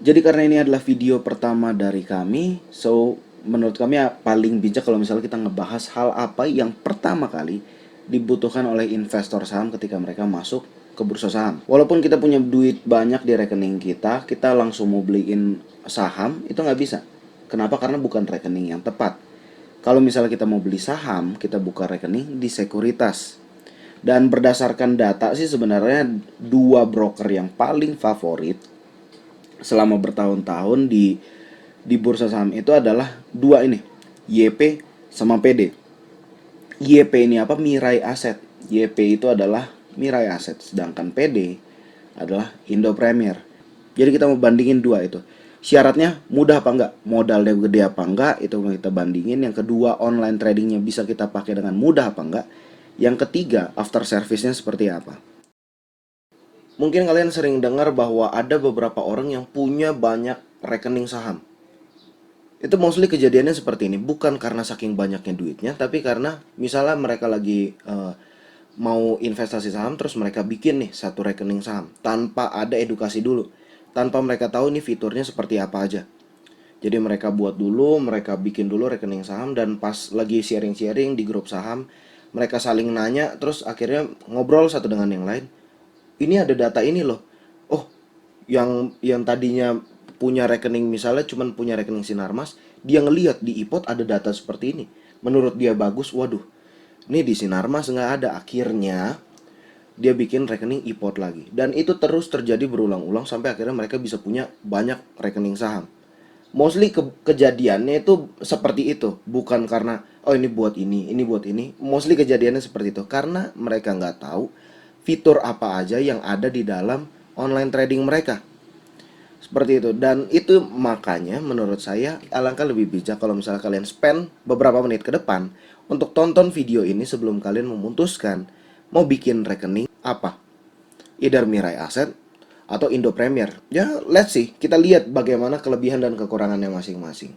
Jadi karena ini adalah video pertama dari kami, so menurut kami ya paling bijak kalau misalnya kita ngebahas hal apa yang pertama kali dibutuhkan oleh investor saham ketika mereka masuk ke bursa saham. Walaupun kita punya duit banyak di rekening kita langsung mau beliin saham, itu nggak bisa. Kenapa? Karena bukan rekening yang tepat. Kalau misalnya kita mau beli saham, kita buka rekening di sekuritas. Dan berdasarkan data sih sebenarnya dua broker yang paling favorit selama bertahun-tahun di bursa saham itu adalah dua ini, YP sama PD. YP ini apa? Mirai Aset. YP itu adalah Mirai Aset, sedangkan PD adalah Indo Premier. Jadi kita mau bandingin dua itu. Syaratnya mudah apa enggak? Modalnya gede apa enggak? Itu kita bandingin. Yang kedua, online tradingnya bisa kita pakai dengan mudah apa enggak? Yang ketiga, after service-nya seperti apa? Mungkin kalian sering dengar bahwa ada beberapa orang yang punya banyak rekening saham. Itu mostly kejadiannya seperti ini, bukan karena saking banyaknya duitnya, tapi karena misalnya mereka lagi mau investasi saham, terus mereka bikin nih satu rekening saham tanpa ada edukasi dulu, tanpa mereka tahu nih fiturnya seperti apa aja. Jadi mereka buat dulu, mereka bikin dulu rekening saham, dan pas lagi sharing-sharing di grup saham, mereka saling nanya, terus akhirnya ngobrol satu dengan yang lain. Ini ada data ini loh. Oh, yang tadinya punya rekening, misalnya cuman punya rekening Sinarmas, dia ngelihat di iPod ada data seperti ini. Menurut dia bagus, waduh, ini di Sinarmas nggak ada. Akhirnya dia bikin rekening iPod lagi. Dan itu terus terjadi berulang-ulang sampai akhirnya mereka bisa punya banyak rekening saham. Mostly kejadiannya itu seperti itu, bukan karena oh ini buat ini. Mostly kejadiannya seperti itu karena mereka nggak tahu fitur apa aja yang ada di dalam online trading mereka. Seperti itu. Dan itu makanya menurut saya alangkah lebih bijak kalau misalnya kalian spend beberapa menit ke depan untuk tonton video ini sebelum kalian memutuskan mau bikin rekening apa. Either Mirai Asset atau Indo Premier. Ya, let's see. Kita lihat bagaimana kelebihan dan kekurangannya masing-masing.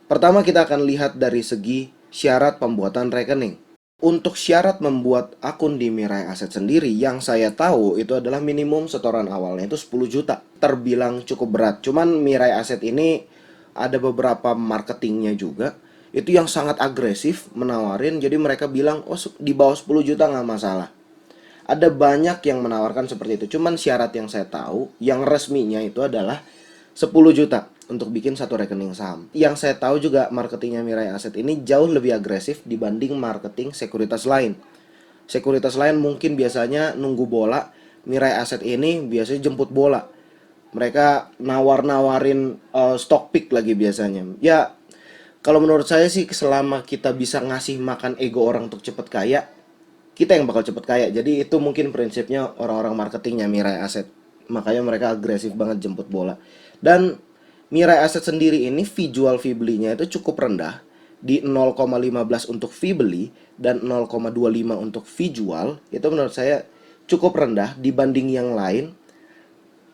Pertama kita akan lihat dari segi syarat pembuatan rekening. Untuk syarat membuat akun di Mirai Asset sendiri, yang saya tahu itu adalah minimum setoran awalnya itu 10 juta. Terbilang cukup berat. Cuman Mirai Asset ini ada beberapa marketingnya juga. Itu yang sangat agresif menawarin. Jadi mereka bilang, oh di bawah 10 juta nggak masalah. Ada banyak yang menawarkan seperti itu. Cuman syarat yang saya tahu, yang resminya itu adalah 10 juta untuk bikin satu rekening saham. Yang saya tahu juga marketingnya Mirai Asset ini jauh lebih agresif dibanding marketing sekuritas lain. Sekuritas lain mungkin biasanya nunggu bola, Mirai Asset ini biasanya jemput bola. Mereka nawar-nawarin stock pick lagi biasanya. Ya, kalau menurut saya sih selama kita bisa ngasih makan ego orang untuk cepet kaya, kita yang bakal cepet kaya. Jadi itu mungkin prinsipnya orang-orang marketingnya Mirai Asset. Makanya mereka agresif banget jemput bola. Dan Mirai Asset sendiri ini fee belinya itu cukup rendah, di 0,15 untuk fee beli dan 0,25 untuk fee jual. Itu menurut saya cukup rendah dibanding yang lain.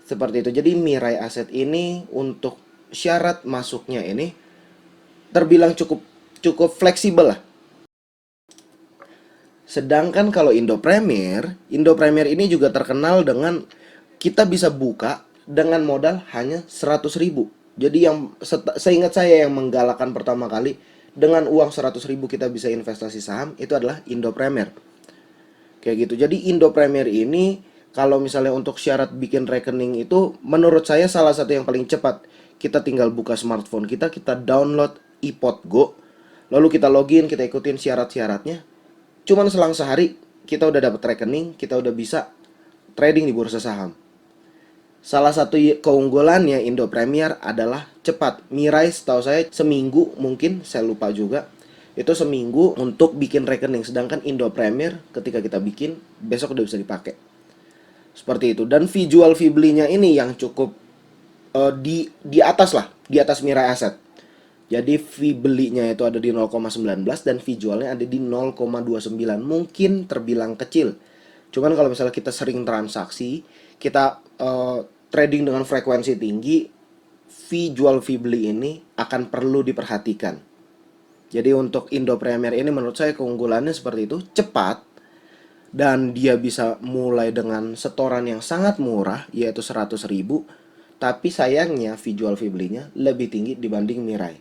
Seperti itu. Jadi Mirai Asset ini untuk syarat masuknya ini terbilang cukup cukup fleksibel lah. Sedangkan kalau Indo Premier ini juga terkenal dengan kita bisa buka dengan modal hanya 100 ribu. Jadi yang seingat saya yang menggalakkan pertama kali dengan uang 100 ribu kita bisa investasi saham itu adalah Indo Premier. Kayak gitu. Jadi Indo Premier ini kalau misalnya untuk syarat bikin rekening itu menurut saya salah satu yang paling cepat. Kita tinggal buka smartphone kita, kita download iPod Go, lalu kita login, kita ikutin syarat-syaratnya. Cuman selang sehari kita udah dapat rekening, kita udah bisa trading di bursa saham. Salah satu keunggulannya Indo Premier adalah cepat. Mirai setahu saya seminggu, mungkin saya lupa juga. Itu seminggu untuk bikin rekening. Sedangkan Indo Premier ketika kita bikin, besok udah bisa dipakai. Seperti itu. Dan fee belinya ini yang cukup di atas lah, di atas Mirai Asset. Jadi fee belinya itu ada di 0,19 dan fee jualnya ada di 0,29. Mungkin terbilang kecil. Cuman kalau misalnya kita sering transaksi, kita trading dengan frekuensi tinggi, fee beli ini akan perlu diperhatikan. Jadi untuk Indo Premier ini menurut saya keunggulannya seperti itu, cepat, dan dia bisa mulai dengan setoran yang sangat murah yaitu 100 ribu. Tapi sayangnya visual Fibly-nya lebih tinggi dibanding Mirai.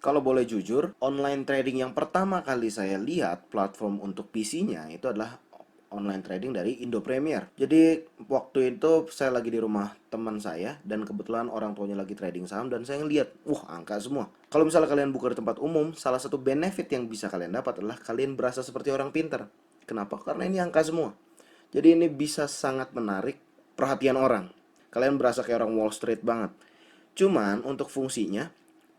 Kalau boleh jujur, online trading yang pertama kali saya lihat platform untuk PC-nya itu adalah online trading dari Indo Premier. Jadi waktu itu saya lagi di rumah teman saya dan kebetulan orang tuanya lagi trading saham dan saya ngeliat, wah angka semua. Kalau misalnya kalian buka di tempat umum, salah satu benefit yang bisa kalian dapat adalah kalian berasa seperti orang pintar. Kenapa? Karena ini angka semua. Jadi ini bisa sangat menarik perhatian orang. Kalian berasa kayak orang Wall Street banget. Cuman untuk fungsinya,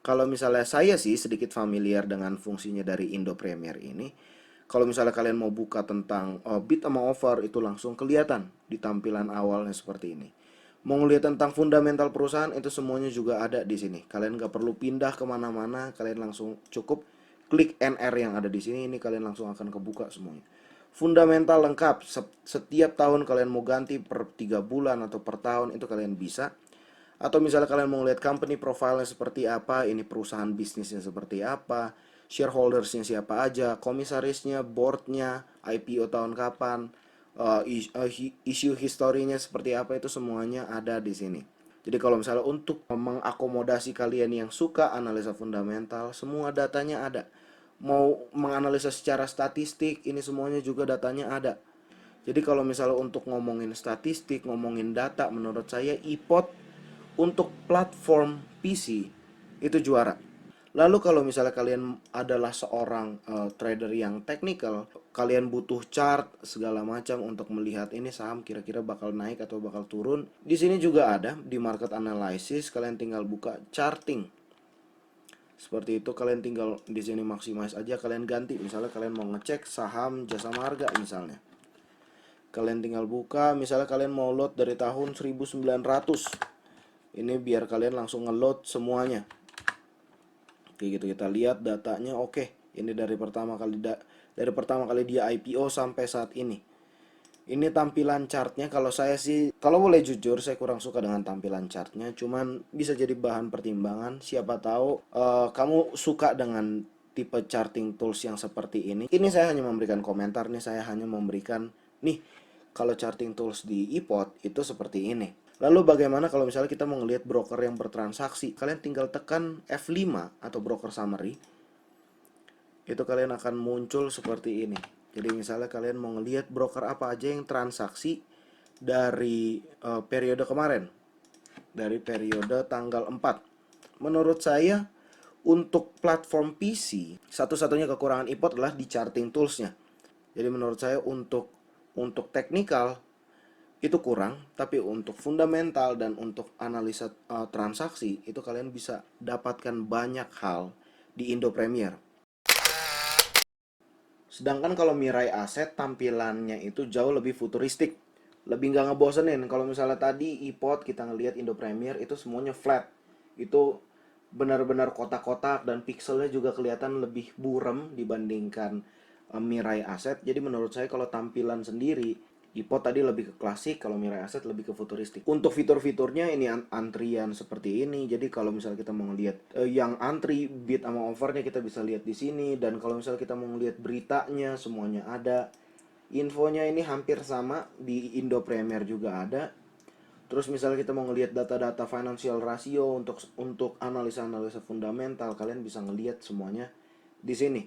kalau misalnya saya sih sedikit familiar dengan fungsinya dari Indo Premier ini. Kalau misalnya kalian mau buka tentang bid sama offer itu langsung kelihatan di tampilan awalnya seperti ini. Mau ngeliat tentang fundamental perusahaan itu semuanya juga ada di sini. Kalian nggak perlu pindah kemana-mana, kalian langsung cukup klik NR yang ada di sini. Ini kalian langsung akan kebuka semuanya. Fundamental lengkap. Setiap tahun kalian mau ganti per 3 bulan atau per tahun itu kalian bisa. Atau misalnya kalian mau lihat company profile-nya seperti apa, ini perusahaan bisnisnya seperti apa, shareholdersnya siapa aja, komisarisnya, boardnya, IPO tahun kapan, isu historinya seperti apa, itu semuanya ada di sini. Jadi kalau misalnya untuk mengakomodasi kalian yang suka analisa fundamental, semua datanya ada. Mau menganalisa secara statistik, ini semuanya juga datanya ada. Jadi kalau misalnya untuk ngomongin statistik, ngomongin data, menurut saya iPod untuk platform PC itu juara. Lalu kalau misalnya kalian adalah seorang trader yang technical, kalian butuh chart segala macam untuk melihat ini saham kira-kira bakal naik atau bakal turun. Di sini juga ada di market analysis, kalian tinggal buka charting. Seperti itu, kalian tinggal di sini maximize aja, kalian ganti. Misalnya kalian mau ngecek saham Jasa Marga misalnya. Kalian tinggal buka, misalnya kalian mau load dari tahun 1900. Ini biar kalian langsung ngeload semuanya. Kayak gitu kita lihat datanya, oke. Ini dari pertama kali dia IPO sampai saat ini. Ini tampilan chartnya. Kalau saya sih, kalau boleh jujur, saya kurang suka dengan tampilan chartnya. Cuman bisa jadi bahan pertimbangan. Siapa tahu kamu suka dengan tipe charting tools yang seperti ini. Ini saya hanya memberikan komentar nih. Saya hanya memberikan nih, kalau charting tools di iPod itu seperti ini. Lalu bagaimana kalau misalnya kita mau ngelihat broker yang bertransaksi? Kalian tinggal tekan F5 atau broker summary. Itu kalian akan muncul seperti ini. Jadi misalnya kalian mau ngelihat broker apa aja yang transaksi dari periode kemarin. Dari periode tanggal 4. Menurut saya untuk platform PC, satu-satunya kekurangan iPod adalah di charting toolsnya. Jadi menurut saya untuk teknikal itu kurang, tapi untuk fundamental dan untuk analisa transaksi itu kalian bisa dapatkan banyak hal di Indo Premier. Sedangkan kalau Mirai Asset tampilannya itu jauh lebih futuristik, lebih nggak ngebosenin. Kalau misalnya tadi iPod kita ngelihat Indo Premier itu semuanya flat, itu benar-benar kotak-kotak dan pixelnya juga kelihatan lebih buram dibandingkan Mirai Asset. Jadi menurut saya kalau tampilan sendiri iPod tadi lebih ke klasik, kalau Mirai Asset lebih ke futuristik. Untuk fitur-fiturnya ini antrian seperti ini. Jadi kalau misalnya kita mau ngelihat yang antri bid sama overnya kita bisa lihat di sini, dan kalau misalnya kita mau ngelihat beritanya semuanya ada. Infonya ini hampir sama di Indo Premier juga ada. Terus misalnya kita mau ngelihat data-data financial ratio untuk analisa-analisa fundamental, kalian bisa ngelihat semuanya di sini.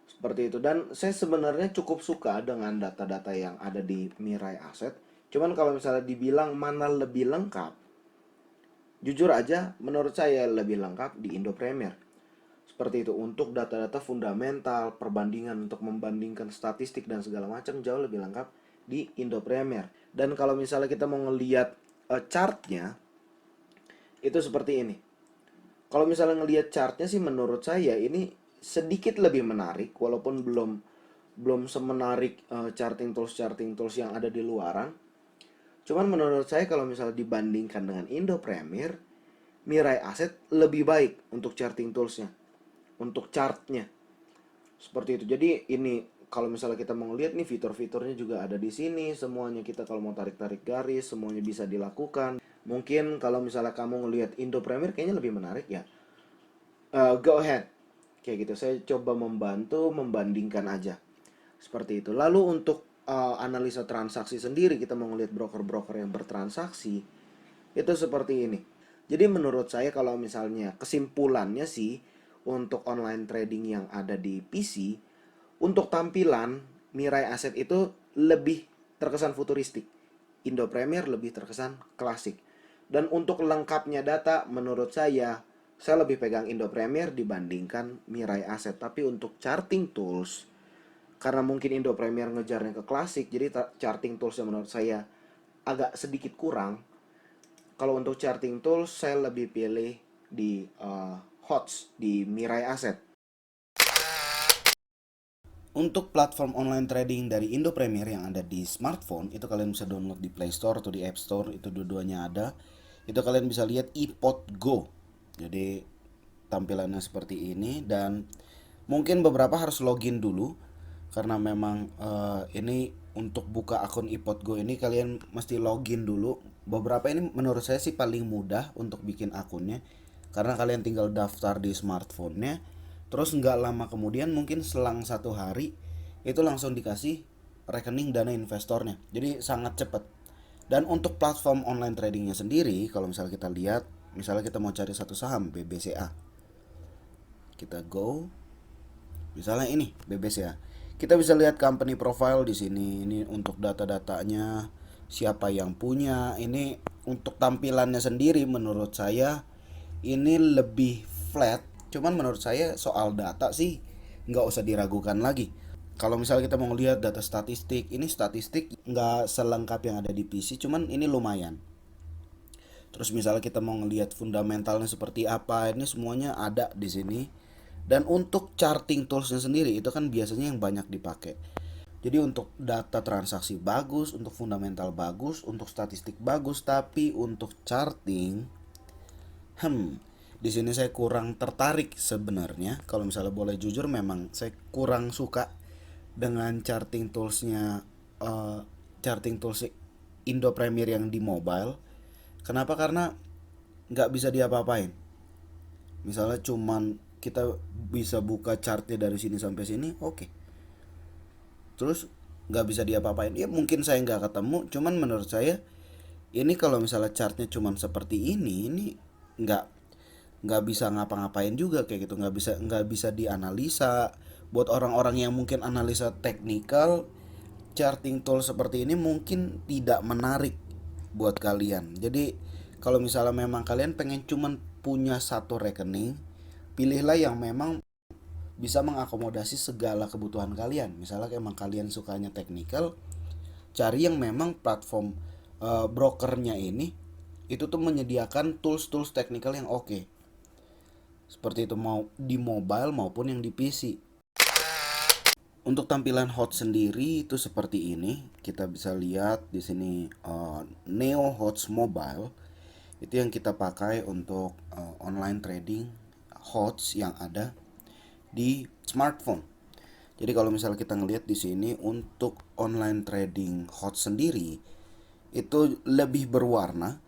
Seperti itu. Dan saya sebenarnya cukup suka dengan data-data yang ada di Mirai Asset. Cuman kalau misalnya dibilang mana lebih lengkap, jujur aja menurut saya lebih lengkap di Indo Premier. Seperti itu, untuk data-data fundamental, perbandingan untuk membandingkan statistik dan segala macam jauh lebih lengkap di Indo Premier. Dan kalau misalnya kita mau ngelihat chartnya, itu seperti ini. Kalau misalnya ngelihat chartnya sih menurut saya ini sedikit lebih menarik, walaupun belum semenarik charting tools yang ada di luaran. Cuman menurut saya kalau misalnya dibandingkan dengan Indo Premier, Mirai Asset lebih baik untuk charting toolsnya, untuk chartnya. Seperti itu. Jadi ini kalau misalnya kita mau lihat nih fitur-fiturnya juga ada di sini. Semuanya kita kalau mau tarik-tarik garis semuanya bisa dilakukan. Mungkin kalau misalnya kamu ngelihat Indo Premier kayaknya lebih menarik ya. Go ahead. Kayak gitu. Saya coba membantu membandingkan aja. Seperti itu. Lalu untuk analisa transaksi sendiri, kita mau ngelihat broker-broker yang bertransaksi. Itu seperti ini. Jadi menurut saya kalau misalnya kesimpulannya sih untuk online trading yang ada di PC, untuk tampilan Mirai Asset itu lebih terkesan futuristik. Indo Premier lebih terkesan klasik. Dan untuk lengkapnya data menurut saya lebih pegang Indo Premier dibandingkan Mirai Asset. Tapi untuk charting tools, karena mungkin Indo Premier ngejarnya ke klasik, jadi charting tools yang menurut saya agak sedikit kurang. Kalau untuk charting tools saya lebih pilih di HOTS di Mirai Asset. Untuk platform online trading dari Indo Premier yang ada di smartphone, itu kalian bisa download di Play Store atau di App Store, itu dua-duanya ada. Itu kalian bisa lihat iPod Go. Jadi tampilannya seperti ini, dan mungkin beberapa harus login dulu karena memang ini untuk buka akun iPod Go ini kalian mesti login dulu. Beberapa ini menurut saya sih paling mudah untuk bikin akunnya karena kalian tinggal daftar di smartphone-nya, terus nggak lama kemudian mungkin selang 1 hari itu langsung dikasih rekening dana investornya, jadi sangat cepat. Dan untuk platform online tradingnya sendiri, kalau misalnya kita lihat, misalnya kita mau cari satu saham BBCA, kita go, misalnya ini BBCA, kita bisa lihat company profile di sini. Ini untuk data-datanya, siapa yang punya. Ini untuk tampilannya sendiri menurut saya ini lebih flat. Cuman menurut saya soal data sih nggak usah diragukan lagi. Kalau misalnya kita mau lihat data statistik, ini statistik nggak selengkap yang ada di PC, cuman ini lumayan. Terus misalnya kita mau ngelihat fundamentalnya seperti apa, ini semuanya ada di sini. Dan untuk charting toolsnya sendiri itu kan biasanya yang banyak dipakai. Jadi untuk data transaksi bagus, untuk fundamental bagus, untuk statistik bagus, tapi untuk charting, di sini saya kurang tertarik sebenarnya. Kalau misalnya boleh jujur, memang saya kurang suka dengan charting toolsnya, charting tools Indo Premier yang di mobile. Kenapa? Karena nggak bisa diapa-apain. Misalnya cuman kita bisa buka chartnya dari sini sampai sini, oke. Terus nggak bisa diapa-apain. Ya mungkin saya nggak ketemu, cuman menurut saya ini kalau misalnya chartnya cuman seperti ini nggak nggak bisa ngapa-ngapain juga kayak gitu, nggak bisa dianalisa. Buat orang-orang yang mungkin analisa teknikal, charting tool seperti ini mungkin tidak menarik buat kalian. Jadi kalau misalnya memang kalian pengen cuman punya satu rekening, pilihlah yang memang bisa mengakomodasi segala kebutuhan kalian. Misalnya emang kalian sukanya teknikal, cari yang memang platform brokernya ini itu tuh menyediakan tools-tools teknikal yang oke. Seperti itu mau di mobile maupun yang di PC. Untuk tampilan hot sendiri itu seperti ini. Kita bisa lihat di sini Neo Hots Mobile. Itu yang kita pakai untuk online trading HOTS yang ada di smartphone. Jadi kalau misalnya kita ngelihat di sini untuk online trading HOTS sendiri itu lebih berwarna,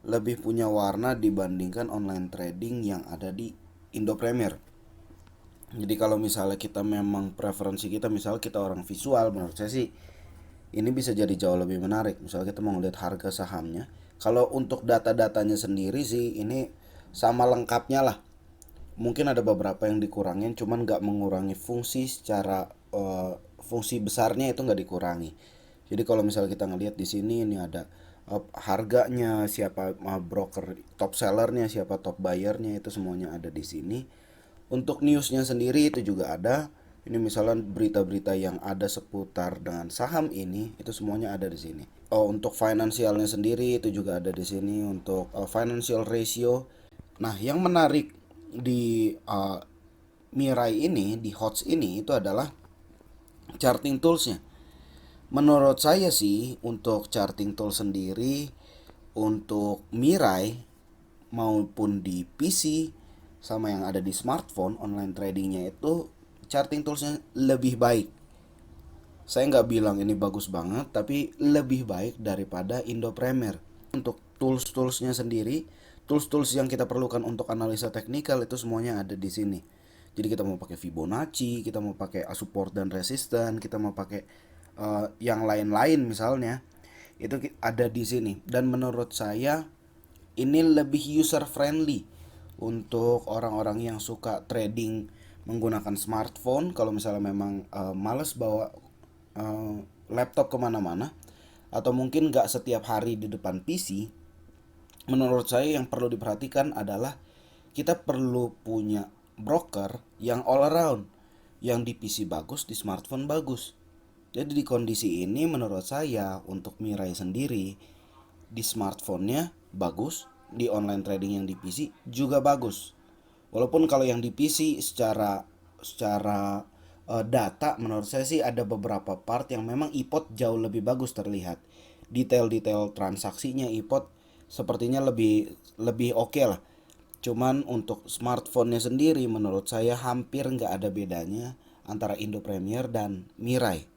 lebih punya warna dibandingkan online trading yang ada di Indo Premier. Jadi kalau misalnya kita memang preferensi kita, misalnya kita orang visual, menurut saya sih ini bisa jadi jauh lebih menarik. Misalnya kita mau ngeliat harga sahamnya, kalau untuk data-datanya sendiri sih ini sama lengkapnya lah. Mungkin ada beberapa yang dikurangin, cuman nggak mengurangi fungsi secara fungsi besarnya itu nggak dikurangi. Jadi kalau misalnya kita ngelihat di sini ini ada harganya, siapa broker top sellernya, siapa top buyernya, itu semuanya ada di sini. Untuk newsnya sendiri itu juga ada. Ini misalnya berita-berita yang ada seputar dengan saham ini itu semuanya ada di sini. Oh, untuk finansialnya sendiri itu juga ada di sini untuk financial ratio. Nah, yang menarik di Mirai ini, di HOTS ini itu adalah charting toolsnya. Menurut saya sih untuk charting tool sendiri untuk Mirai maupun di PC sama yang ada di smartphone online tradingnya itu charting toolsnya lebih baik. Saya nggak bilang ini bagus banget, tapi lebih baik daripada Indo Premier. Untuk tools-toolsnya sendiri, tools-tools yang kita perlukan untuk analisa teknikal itu semuanya ada di sini. Jadi kita mau pakai Fibonacci, kita mau pakai support dan resistance, kita mau pakai yang lain-lain misalnya, itu ada di sini. Dan menurut saya ini lebih user friendly untuk orang-orang yang suka trading menggunakan smartphone. Kalau misalnya memang males bawa eh, laptop kemana-mana, atau mungkin nggak setiap hari di depan PC, menurut saya yang perlu diperhatikan adalah kita perlu punya broker yang all around, yang di PC bagus, di smartphone bagus. Jadi di kondisi ini menurut saya untuk Mirai sendiri, di smartphone-nya bagus, di online trading yang di PC juga bagus. Walaupun kalau yang di PC secara secara data, menurut saya sih ada beberapa part yang memang iPod jauh lebih bagus terlihat. Detail-detail transaksinya iPod sepertinya lebih lebih oke lah. Cuman untuk smartphone-nya sendiri menurut saya hampir nggak ada bedanya antara Indo Premier dan Mirai.